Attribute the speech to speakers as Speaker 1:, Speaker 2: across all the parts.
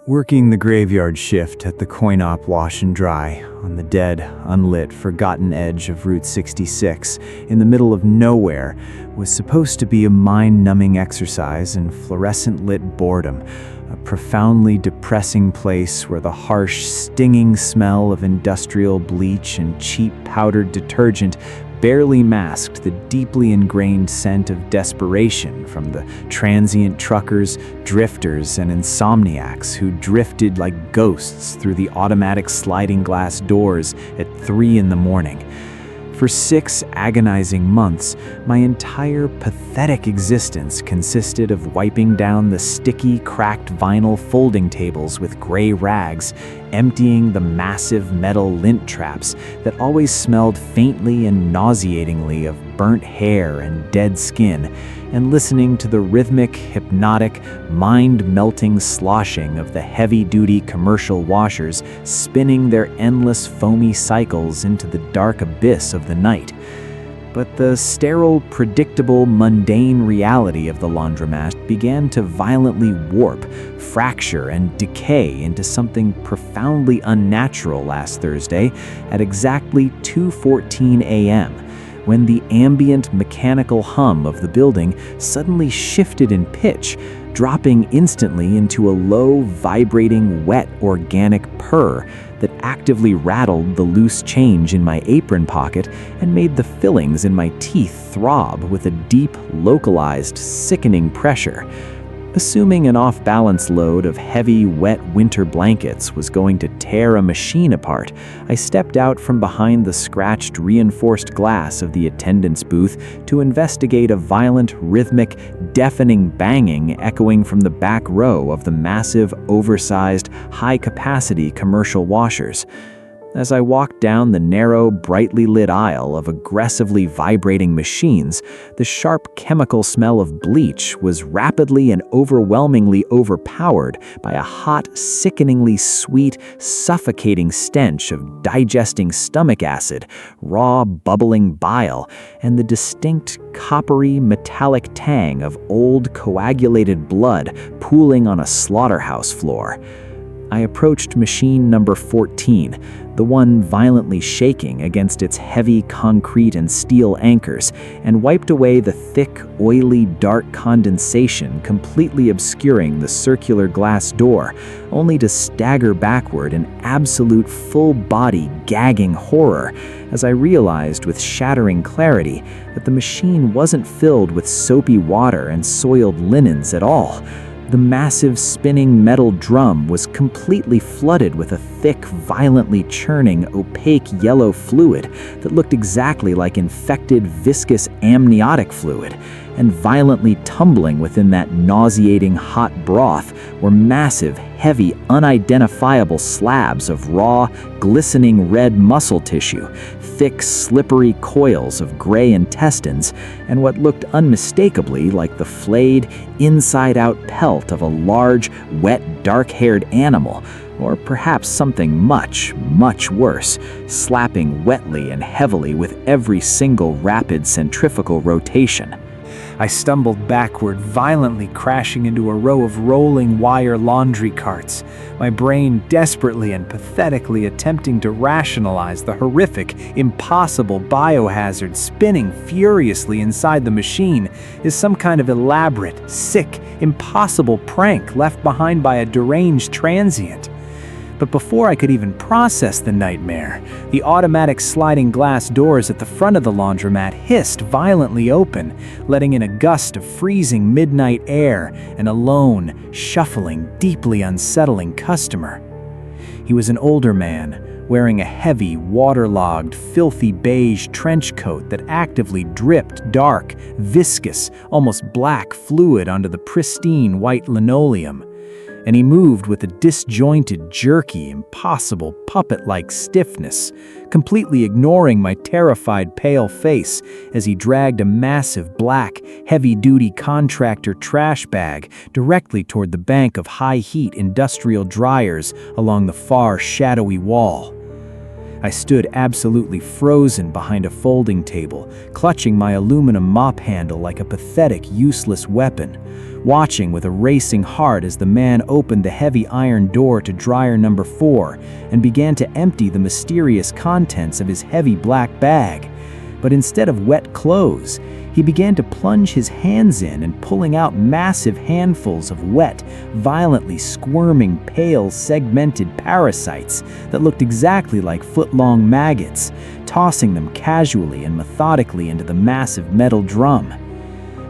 Speaker 1: Working the graveyard shift at the coin-op wash and dry on the dead, unlit, forgotten edge of Route 66 in the middle of nowhere was supposed to be a mind-numbing exercise in fluorescent-lit boredom, a profoundly depressing place where the harsh, stinging smell of industrial bleach and cheap powdered detergent barely masked the deeply ingrained scent of desperation from the transient truckers, drifters, and insomniacs who drifted like ghosts through the automatic sliding glass doors at 3 in the morning. For 6 agonizing months, my entire pathetic existence consisted of wiping down the sticky, cracked vinyl folding tables with gray rags, emptying the massive metal lint traps that always smelled faintly and nauseatingly of burnt hair and dead skin, and listening to the rhythmic, hypnotic, mind-melting sloshing of the heavy-duty commercial washers spinning their endless foamy cycles into the dark abyss of the night. But the sterile, predictable, mundane reality of the laundromat began to violently warp, fracture, and decay into something profoundly unnatural last Thursday at exactly 2:14 a.m., when the ambient mechanical hum of the building suddenly shifted in pitch, dropping instantly into a low, vibrating, wet, organic purr that actively rattled the loose change in my apron pocket and made the fillings in my teeth throb with a deep, localized, sickening pressure. Assuming an off-balance load of heavy, wet winter blankets was going to tear a machine apart, I stepped out from behind the scratched, reinforced glass of the attendance booth to investigate a violent, rhythmic, deafening banging echoing from the back row of the massive, oversized, high-capacity commercial washers. As I walked down the narrow, brightly lit aisle of aggressively vibrating machines, the sharp chemical smell of bleach was rapidly and overwhelmingly overpowered by a hot, sickeningly sweet, suffocating stench of digesting stomach acid, raw, bubbling bile, and the distinct, coppery, metallic tang of old, coagulated blood pooling on a slaughterhouse floor. I approached machine number 14, the one violently shaking against its heavy concrete and steel anchors, and wiped away the thick, oily, dark condensation completely obscuring the circular glass door, only to stagger backward in absolute full-body gagging horror as I realized with shattering clarity that the machine wasn't filled with soapy water and soiled linens at all. The massive spinning metal drum was completely flooded with a thick, violently churning, opaque yellow fluid that looked exactly like infected, viscous amniotic fluid, and violently tumbling within that nauseating hot broth were massive, heavy, unidentifiable slabs of raw, glistening red muscle tissue, thick, slippery coils of gray intestines, and what looked unmistakably like the flayed, inside-out pelt of a large, wet, dark-haired animal, or perhaps something much, much worse, slapping wetly and heavily with every single rapid centrifugal rotation. I stumbled backward, violently crashing into a row of rolling wire laundry carts, my brain desperately and pathetically attempting to rationalize the horrific, impossible biohazard spinning furiously inside the machine as some kind of elaborate, sick, impossible prank left behind by a deranged transient. But before I could even process the nightmare, the automatic sliding glass doors at the front of the laundromat hissed violently open, letting in a gust of freezing midnight air and a lone, shuffling, deeply unsettling customer. He was an older man, wearing a heavy, waterlogged, filthy beige trench coat that actively dripped dark, viscous, almost black fluid onto the pristine white linoleum. And he moved with a disjointed, jerky, impossible, puppet-like stiffness, completely ignoring my terrified pale face as he dragged a massive black, heavy-duty contractor trash bag directly toward the bank of high-heat industrial dryers along the far, shadowy wall. I stood absolutely frozen behind a folding table, clutching my aluminum mop handle like a pathetic, useless weapon, watching with a racing heart as the man opened the heavy iron door to dryer number 4 and began to empty the mysterious contents of his heavy black bag. But instead of wet clothes, he began to plunge his hands in and pulling out massive handfuls of wet, violently squirming, pale, segmented parasites that looked exactly like foot-long maggots, tossing them casually and methodically into the massive metal drum.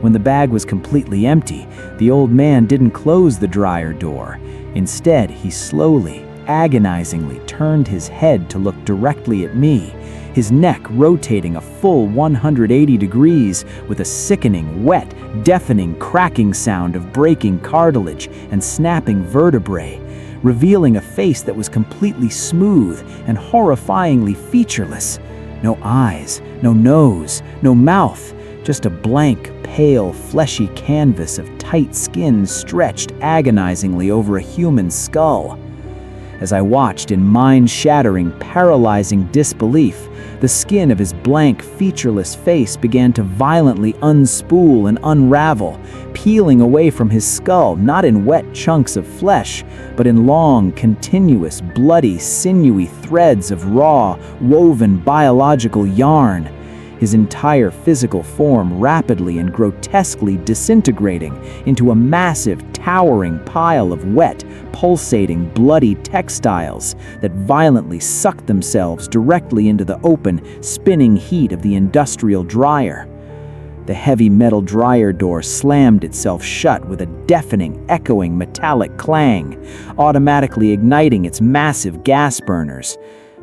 Speaker 1: When the bag was completely empty, the old man didn't close the dryer door. Instead, he slowly, agonizingly turned his head to look directly at me, his neck rotating a full 180 degrees with a sickening, wet, deafening cracking sound of breaking cartilage and snapping vertebrae, revealing a face that was completely smooth and horrifyingly featureless. No eyes, no nose, no mouth, just a blank, pale, fleshy canvas of tight skin stretched agonizingly over a human spool. As I watched in mind-shattering, paralyzing disbelief, the skin of his blank, featureless face began to violently unspool and unravel, peeling away from his skull not in wet chunks of flesh, but in long, continuous, bloody, sinewy threads of raw, woven biological yarn. His entire physical form rapidly and grotesquely disintegrating into a massive, towering pile of wet, pulsating, bloody textiles that violently sucked themselves directly into the open, spinning heat of the industrial dryer. The heavy metal dryer door slammed itself shut with a deafening, echoing metallic clang, automatically igniting its massive gas burners.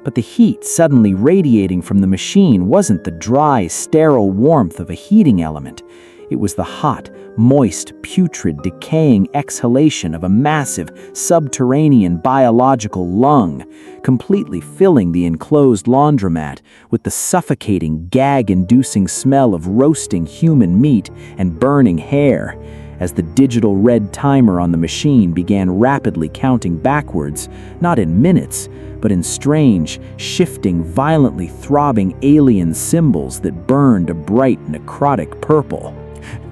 Speaker 1: But the heat suddenly radiating from the machine wasn't the dry, sterile warmth of a heating element. It was the hot, moist, putrid, decaying exhalation of a massive, subterranean biological lung, completely filling the enclosed laundromat with the suffocating, gag-inducing smell of roasting human meat and burning hair. As the digital red timer on the machine began rapidly counting backwards, not in minutes, but in strange, shifting, violently throbbing alien symbols that burned a bright, necrotic purple.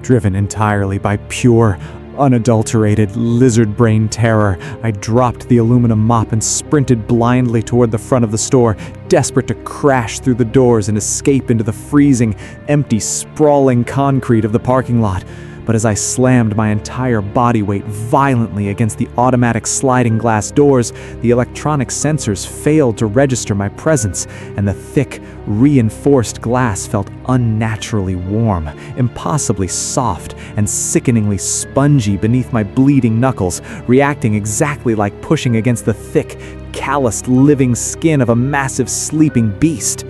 Speaker 2: Driven entirely by pure, unadulterated lizard brain terror, I dropped the aluminum mop and sprinted blindly toward the front of the store, desperate to crash through the doors and escape into the freezing, empty, sprawling concrete of the parking lot. But as I slammed my entire body weight violently against the automatic sliding glass doors, the electronic sensors failed to register my presence, and the thick, reinforced glass felt unnaturally warm, impossibly soft, and sickeningly spongy beneath my bleeding knuckles, reacting exactly like pushing against the thick, calloused, living skin of a massive sleeping beast.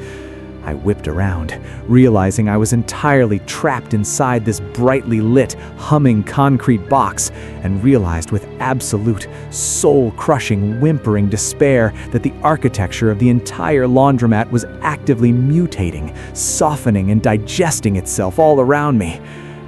Speaker 2: I whipped around, realizing I was entirely trapped inside this brightly lit, humming concrete box, and realized with absolute, soul-crushing, whimpering despair that the architecture of the entire laundromat was actively mutating, softening, and digesting itself all around me.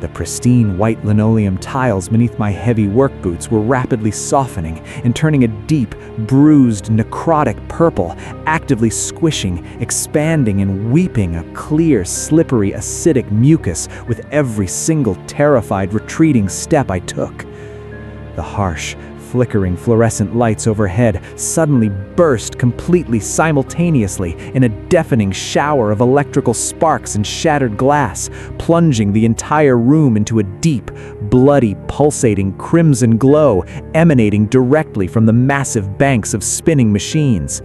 Speaker 2: The pristine white linoleum tiles beneath my heavy work boots were rapidly softening and turning a deep, bruised, necrotic purple, actively squishing, expanding, and weeping a clear, slippery, acidic mucus with every single terrified, retreating step I took. The harsh, flickering fluorescent lights overhead suddenly burst completely simultaneously in a deafening shower of electrical sparks and shattered glass, plunging the entire room into a deep, bloody, pulsating crimson glow emanating directly from the massive banks of spinning machines.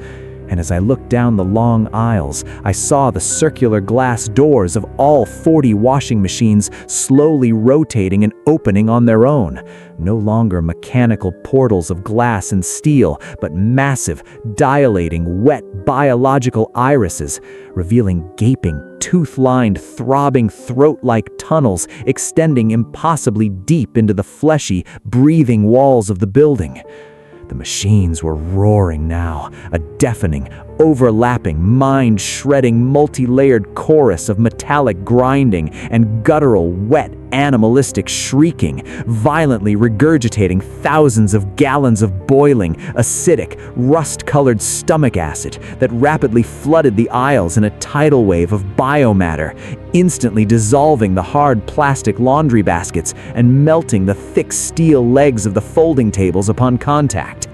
Speaker 2: And as I looked down the long aisles, I saw the circular glass doors of all 40 washing machines slowly rotating and opening on their own. No longer mechanical portals of glass and steel, but massive, dilating, wet, biological irises, revealing gaping, tooth-lined, throbbing, throat-like tunnels extending impossibly deep into the fleshy, breathing walls of the building. The machines were roaring now, a deafening,
Speaker 1: overlapping, mind-shredding, multi-layered chorus of metallic grinding and guttural, wet, animalistic shrieking, violently regurgitating thousands of gallons of boiling, acidic, rust-colored stomach acid that rapidly flooded the aisles in a tidal wave of biomatter, instantly dissolving the hard plastic laundry baskets and melting the thick steel legs of the folding tables upon contact.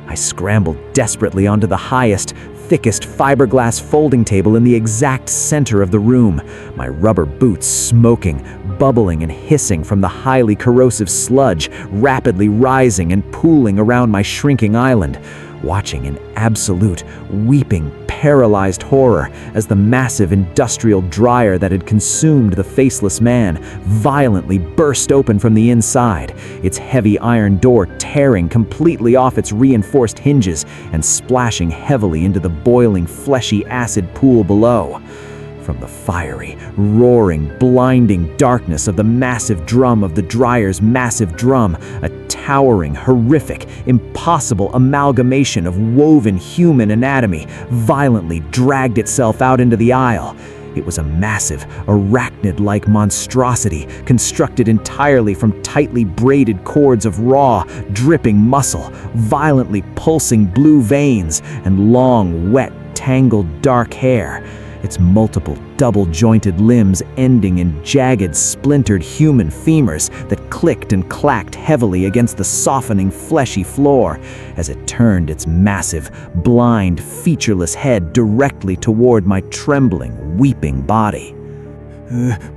Speaker 1: I scrambled desperately onto the highest, thickest fiberglass folding table in the exact center of the room, my rubber boots smoking, bubbling and hissing from the highly corrosive sludge rapidly rising and pooling around my shrinking island, watching in absolute, weeping, paralyzed horror as the massive industrial dryer that had consumed the faceless man violently burst open from the inside, its heavy iron door tearing completely off its reinforced hinges and splashing heavily into the boiling, fleshy acid pool below. From the fiery, roaring, blinding darkness of the massive drum of the dryer's massive drum, a towering, horrific, impossible amalgamation of woven human anatomy violently dragged itself out into the aisle. It was a massive, arachnid-like monstrosity constructed entirely from tightly braided cords of raw, dripping muscle, violently pulsing blue veins, and long, wet, tangled dark hair. Its multiple double-jointed limbs ending in jagged, splintered human femurs that clicked and clacked heavily against the softening, fleshy floor as it turned its massive, blind, featureless head directly toward my trembling, weeping body.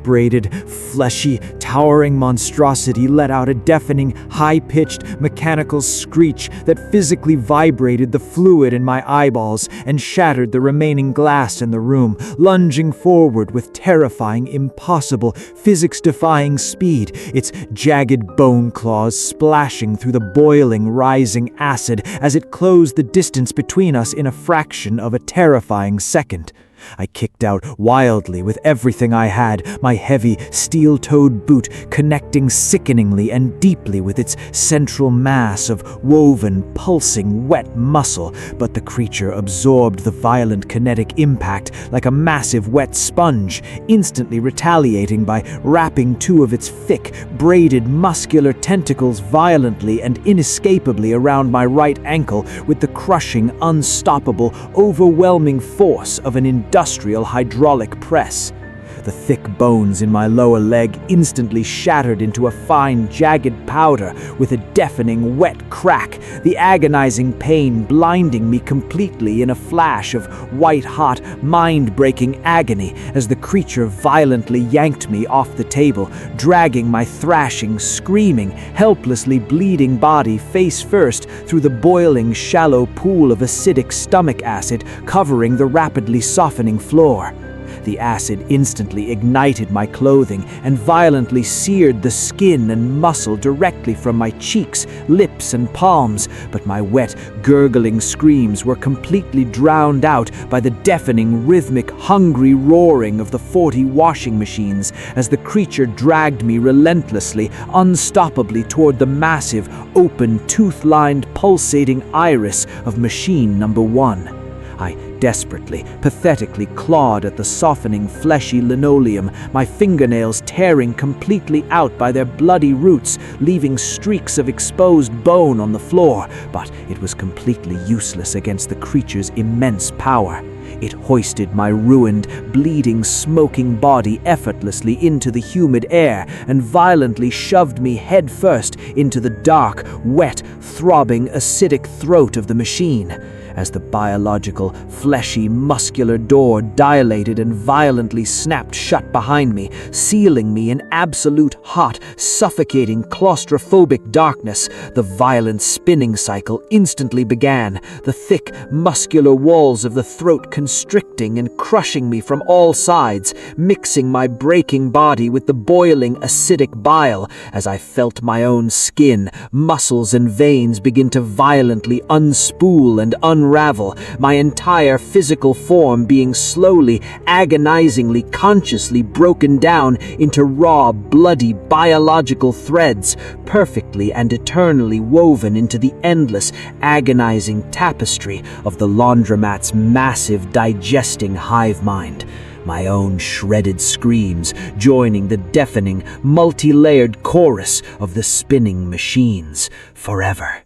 Speaker 1: Braided, fleshy, towering monstrosity let out a deafening, high-pitched, mechanical screech that physically vibrated the fluid in my eyeballs and shattered the remaining glass in the room, lunging forward with terrifying, impossible, physics-defying speed, its jagged bone claws splashing through the boiling, rising acid as it closed the distance between us in a fraction of a terrifying second. I kicked out wildly with everything I had, my heavy, steel-toed boot connecting sickeningly and deeply with its central mass of woven, pulsing, wet muscle, but the creature absorbed the violent kinetic impact like a massive wet sponge, instantly retaliating by wrapping two of its thick, braided, muscular tentacles violently and inescapably around my right ankle with the crushing, unstoppable, overwhelming force of an industrial hydraulic press. The thick bones in my lower leg instantly shattered into a fine, jagged powder with a deafening, wet crack, the agonizing pain blinding me completely in a flash of white-hot, mind-breaking agony as the creature violently yanked me off the table, dragging my thrashing, screaming, helplessly bleeding body face first through the boiling, shallow pool of acidic stomach acid covering the rapidly softening floor. The acid instantly ignited my clothing and violently seared the skin and muscle directly from my cheeks, lips, and palms, but my wet, gurgling screams were completely drowned out by the deafening, rhythmic, hungry roaring of the 40 washing machines as the creature dragged me relentlessly, unstoppably toward the massive, open, tooth-lined, pulsating iris of machine number 1. I desperately, pathetically clawed at the softening, fleshy linoleum, my fingernails tearing completely out by their bloody roots, leaving streaks of exposed bone on the floor, but it was completely useless against the creature's immense power. It hoisted my ruined, bleeding, smoking body effortlessly into the humid air and violently shoved me headfirst into the dark, wet, throbbing, acidic throat of the machine. As the biological, fleshy, muscular door dilated and violently snapped shut behind me, sealing me in absolute hot, suffocating, claustrophobic darkness, the violent spinning cycle instantly began, the thick, muscular walls of the throat
Speaker 3: constricting and crushing me from all sides, mixing my breaking body with the boiling acidic bile as I felt my own skin, muscles, and veins begin to violently unspool and unravel, my entire physical form being slowly, agonizingly, consciously broken down into raw, bloody, biological threads, perfectly and eternally woven into the endless, agonizing tapestry of the laundromat's massive digesting hive mind. My own shredded screams joining the deafening, multi-layered chorus of the spinning machines forever.